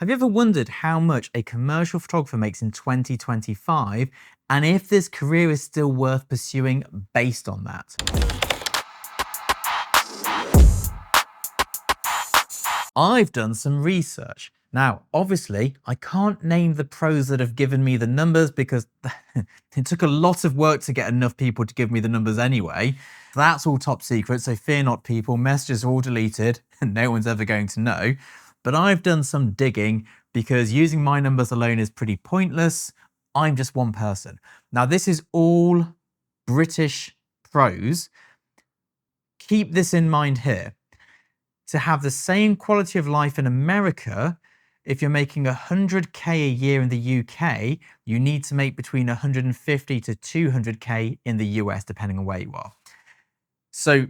Have you ever wondered how much a commercial photographer makes in 2025 and if this career is still worth pursuing based on that? I've done some research. Now, obviously, I can't name the pros that have given me the numbers because it took a lot of work to get enough people to give me the numbers anyway. That's all top secret, so fear not, people. Messages are all deleted and no one's ever going to know. But I've done some digging because using my numbers alone is pretty pointless. I'm just one person. Now, this is all British pros. Keep this in mind here. To have the same quality of life in America, if you're making 100k a year in the UK, you need to make between 150 to 200k in the US, depending on where you are. So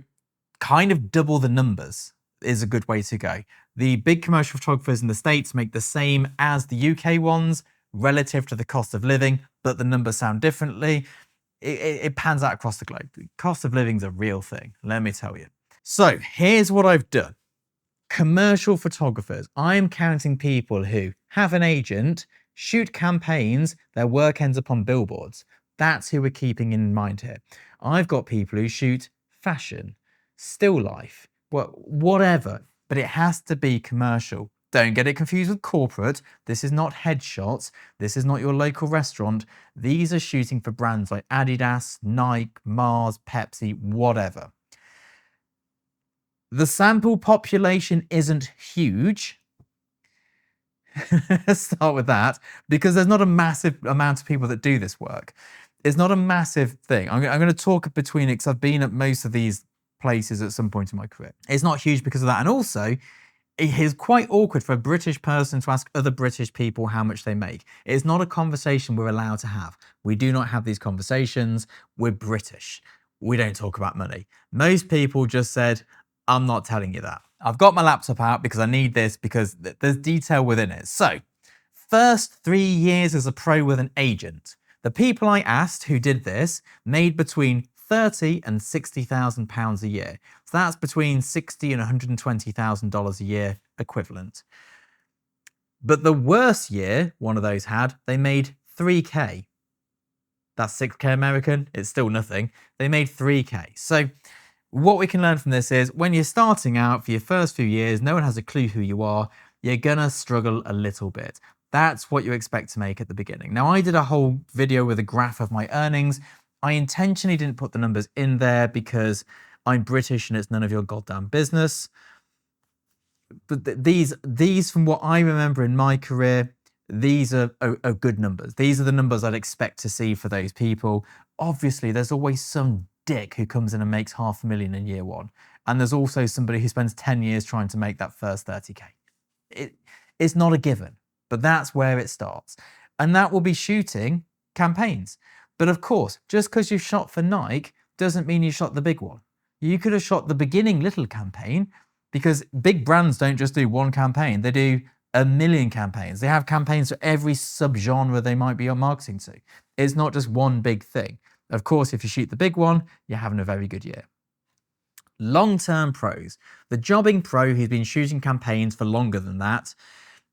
kind of double the numbers is a good way to go. The big commercial photographers in the States make the same as the UK ones relative to the cost of living, but the numbers sound differently. It pans out across the globe. The cost of living is a real thing, let me tell you. So here's what I've done. Commercial photographers, I'm counting people who have an agent, shoot campaigns, their work ends up on billboards. That's who we're keeping in mind here. I've got people who shoot fashion, still life, whatever, but it has to be commercial. Don't get it confused with corporate. This is not headshots. This is not your local restaurant. These are shooting for brands like Adidas, Nike, Mars, Pepsi, whatever. The sample population isn't huge. Let's start with that, because there's not a massive amount of people that do this work. It's not a massive thing. I'm going to talk between it because I've been at most of these places at some point in my career. It's not huge because of that. And also, it is quite awkward for a British person to ask other British people how much they make. It's not a conversation we're allowed to have. We do not have these conversations. We're British. We don't talk about money. Most people just said, I'm not telling you that. I've got my laptop out because I need this because there's detail within it. So, first 3 years as a pro with an agent. The people I asked who did this made between £30,000 and £60,000 a year. So that's between $60,000 and $120,000 a year equivalent. But the worst year one of those had, they made 3k. That's 6k American, it's still nothing. They made 3k. So what we can learn from this is when you're starting out for your first few years, no one has a clue who you are, you're gonna struggle a little bit. That's what you expect to make at the beginning. Now, I did a whole video with a graph of my earnings. I intentionally didn't put the numbers in there because I'm British and it's none of your goddamn business. But these from what I remember in my career, these are good numbers. These are the numbers I'd expect to see for those people. Obviously, there's always some dick who comes in and makes $500,000 in year one. And there's also somebody who spends 10 years trying to make that first 30k. It's not a given, but that's where it starts. And that will be shooting campaigns. But of course, just because you shot for Nike doesn't mean you shot the big one. You could have shot the beginning little campaign, because big brands don't just do one campaign, they do a million campaigns. They have campaigns for every subgenre they might be marketing to. It's not just one big thing. Of course, if you shoot the big one, you're having a very good year. Long-term pros. The jobbing pro who's been shooting campaigns for longer than that,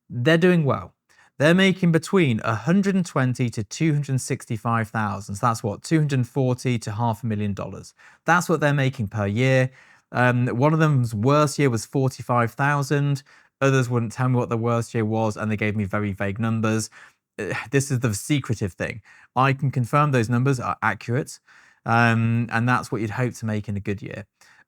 they're doing well. They're making between 120 to 265,000. So that's what, 240 to $500,000. That's what they're making per year. One of them's worst year was 45,000. Others wouldn't tell me what the worst year was, and they gave me very vague numbers. This is the secretive thing. I can confirm those numbers are accurate, and that's what you'd hope to make in a good year.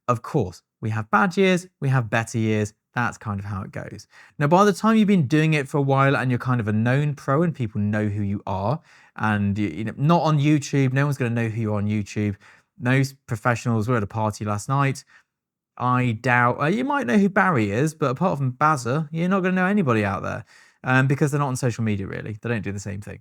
Of course, we have bad years, we have better years. That's kind of how it goes. Now, by the time you've been doing it for a while and you're kind of a known pro and people know who you are, and you know, not on YouTube, no one's going to know who you are on YouTube. Most professionals were at a party last night. I doubt, you might know who Barry is, but apart from Bazza, you're not going to know anybody out there. Because they're not on social media, really. They don't do the same thing.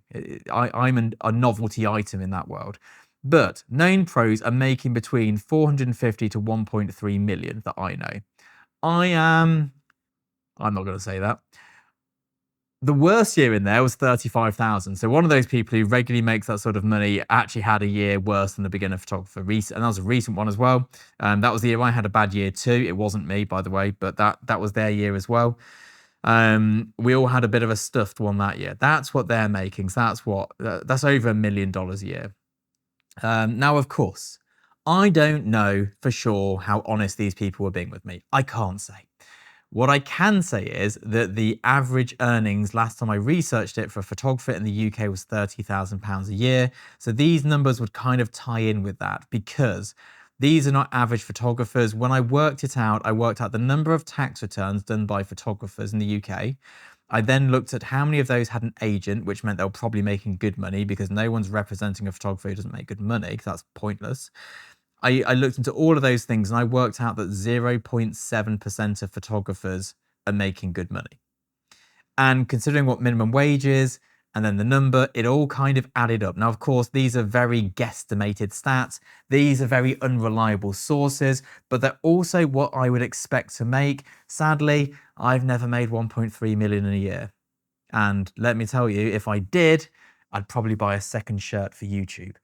I'm a novelty item in that world. But known pros are making between 450 to 1.3 million that I know. I'm not going to say that. The worst year in there was 35,000. So one of those people who regularly makes that sort of money actually had a year worse than the beginner photographer. And that was a recent one as well. That was the year I had a bad year too. It wasn't me, by the way, but that was their year as well. We all had a bit of a stuffed one that year. That's what they're making. So that's over $1 million a year. Now, of course, I don't know for sure how honest these people were being with me. I can't say. What I can say is that the average earnings last time I researched it for a photographer in the UK was £30,000 a year. So these numbers would kind of tie in with that because these are not average photographers. When I worked it out, I worked out the number of tax returns done by photographers in the UK. I then looked at how many of those had an agent, which meant they were probably making good money because no one's representing a photographer who doesn't make good money because that's pointless. I looked into all of those things and I worked out that 0.7% of photographers are making good money. And considering what minimum wage is, and then the number, it all kind of added up. Now, of course, these are very guesstimated stats. These are very unreliable sources, but they're also what I would expect to make. Sadly, I've never made 1.3 million in a year. And let me tell you, if I did, I'd probably buy a second shirt for YouTube.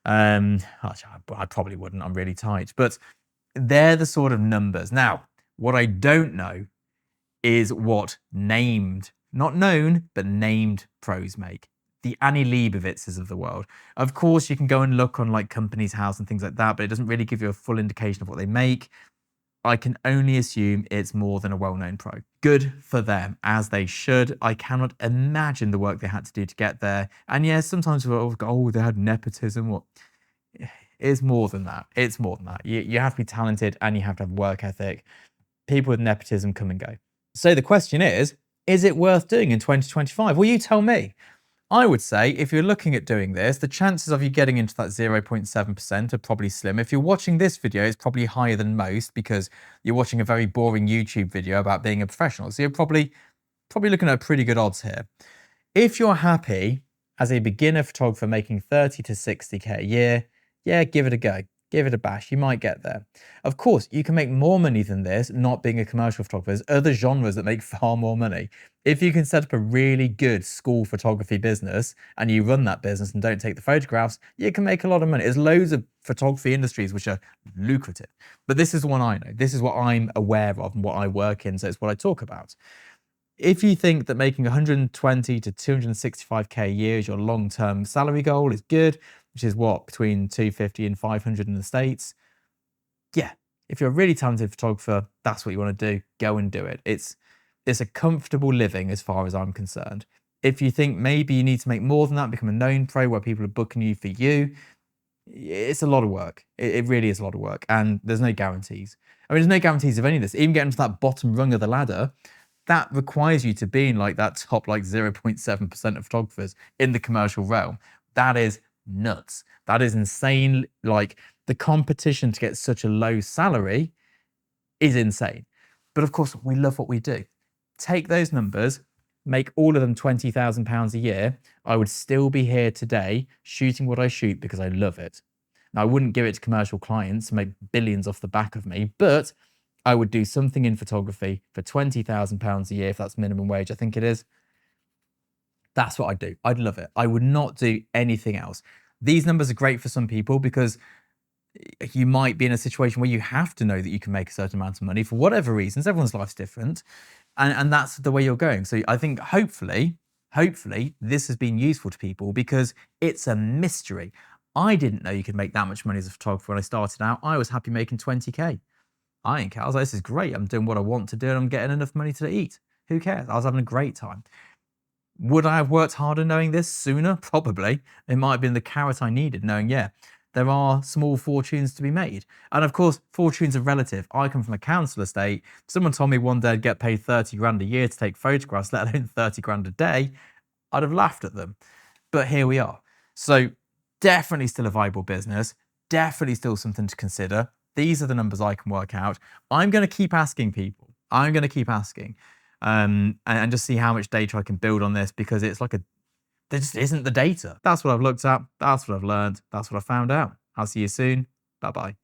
Actually, I probably wouldn't, I'm really tight, but they're the sort of numbers. Now, what I don't know is what named, not known, but named pros make. The Annie Leibovitzes of the world. Of course, you can go and look on like Companies House and things like that, but it doesn't really give you a full indication of what they make. I can only assume it's more than a well-known pro. Good for them, as they should. I cannot imagine the work they had to do to get there. And yes, sometimes we'll go, oh, they had nepotism. What? It's more than that. It's more than that. You have to be talented and you have to have work ethic. People with nepotism come and go. So the question is it worth doing in 2025? Well, you tell me. I would say if you're looking at doing this, the chances of you getting into that 0.7% are probably slim. If you're watching this video, it's probably higher than most because you're watching a very boring YouTube video about being a professional. So you're probably looking at pretty good odds here. If you're happy as a beginner photographer making 30 to 60K a year, yeah, give it a go. Give it a bash. You might get there. Of course, you can make more money than this not being a commercial photographer. There's other genres that make far more money. If you can set up a really good school photography business and you run that business and don't take the photographs, you can make a lot of money. There's loads of photography industries which are lucrative. But this is the one I know. This is what I'm aware of and what I work in, so it's what I talk about. If you think that making 120 to 265K a year is your long-term salary goal is good, which is what, between 250 and 500 in the States, yeah, if you're a really talented photographer, that's what you want to do, go and do it. It's a comfortable living as far as I'm concerned. If you think maybe you need to make more than that, become a known pro where people are booking you for you, it's a lot of work. It really is a lot of work, and there's no guarantees. I mean, there's no guarantees of any of this. Even getting to that bottom rung of the ladder, that requires you to be in like that top like 0.7% of photographers in the commercial realm. That is nuts. That is insane. Like the competition to get such a low salary is insane. But of course, we love what we do. Take those numbers, make all of them £20,000 a year. I would still be here today shooting what I shoot because I love it. Now, I wouldn't give it to commercial clients to make billions off the back of me, but I would do something in photography for £20,000 a year, if that's minimum wage, I think it is. That's what I'd do. I'd love it. I would not do anything else. These numbers are great for some people because you might be in a situation where you have to know that you can make a certain amount of money for whatever reasons. Everyone's life's different. And that's the way you're going. So I think hopefully this has been useful to people because it's a mystery. I didn't know you could make that much money as a photographer when I started out. I was happy making 20K. I didn't care. I was like, this is great. I'm doing what I want to do and I'm getting enough money to eat. Who cares? I was having a great time. Would I have worked harder knowing this sooner? Probably. It might have been the carrot I needed, knowing, yeah, there are small fortunes to be made. And of course, fortunes are relative. I come from a council estate. If someone told me one day I'd get paid 30 grand a year to take photographs, let alone 30 grand a day, I'd have laughed at them. But here we are. So definitely still a viable business. Definitely still something to consider. These are the numbers I can work out. I'm going to keep asking people. I'm going to keep asking and just see how much data I can build on this because it's like there just isn't the data. That's what I've looked at. That's what I've learned. That's what I found out. I'll see you soon. Bye-bye.